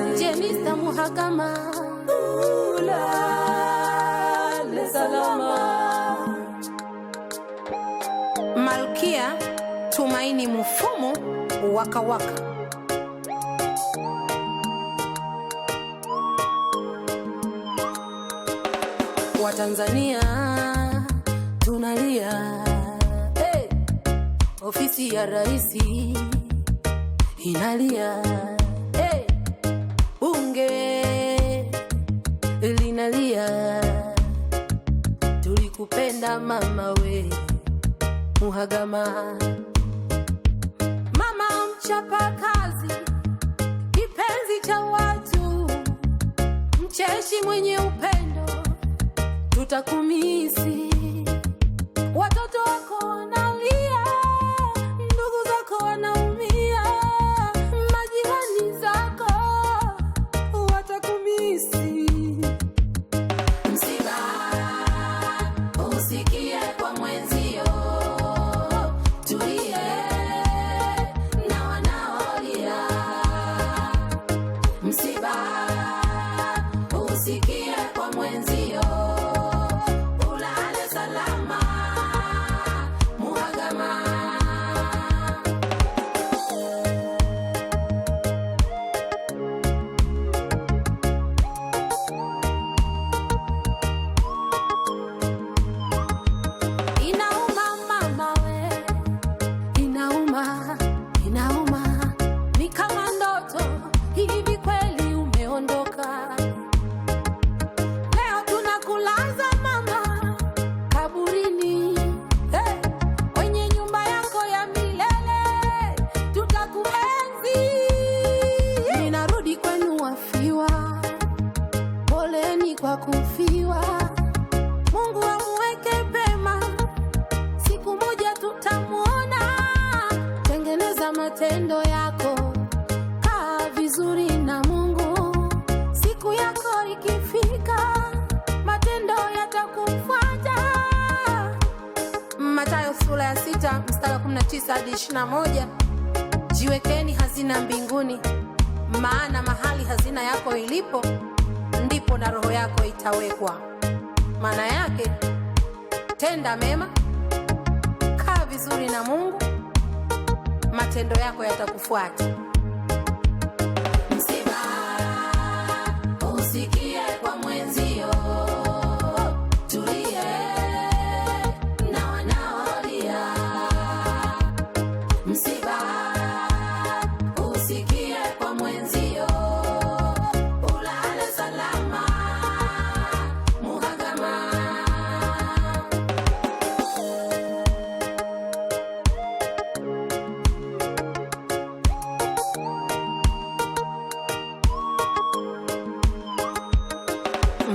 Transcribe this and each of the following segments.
Jenista Muhagama, ulale salama. Malkia Tumaini Mfumu, Waka Waka. Watanzania tunalia, hey! Ofisi ya Raisi inalia, hey! Bunge linalia, tulikupenda mama we Muhagama. Mama mchapa kazi, kipenzi cha watu, mcheshi mwenye upendo, tutakumisi. Watoto wako wanalia, ndugu zako wanaumia, majirani zako watakumisi. Msiba usikie kwa mwenzio, tulie na wanaolia. Msiba usikie kwa mwenzio, ulale salama Muhagama. Inauma mama we, inauma, inauma, ni kama ndoto hivi, kweli umeondoka. Leo tunakulaza mama kaburini, hey! Kwenye nyumba yako ya milele tutakuenzi. Ninarudi kwenu wafiwa, poleni kwa kufiwa. Mungu amuweke pema, siku moja tutamuona. Tengeneza matendo yako, kaa vizuri na Mungu. Siku yako ikifika, matendo yatakufuata. Mathayo sura ya 6 mstari 19 hadi 21. Jiwekeni hazina mbinguni, maana mahali hazina yako ilipo, ndipo na roho yako itawekwa. Maana yake, tenda mema, kaa vizuri na Mungu, matendo yako yatakufuata. Msiba usikie kwa mwenzio, tulie na wanaolia. Msiba usikie kwa mwenzio, ulale salama Muhagama.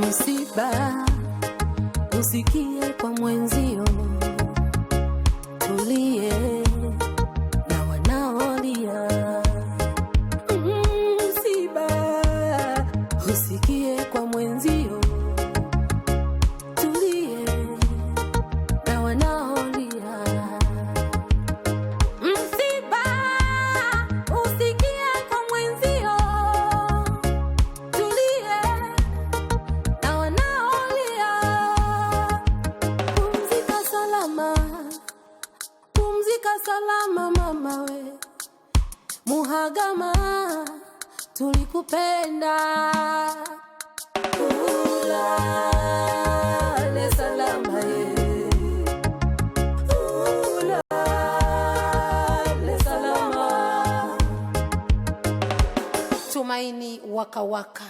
Msiba usikie kwa mwenzio, tulie na wanaolia. Msiba usikie kwa mwenzio, tulie na wanaolia. Msiba usikie kwa mwenzio, tulie na wanaolia. Pumzika salama, pumzika salama mama we Muhagama, tulikupenda. Ulale salama ye, ulale salama. Tumaini Waka Waka.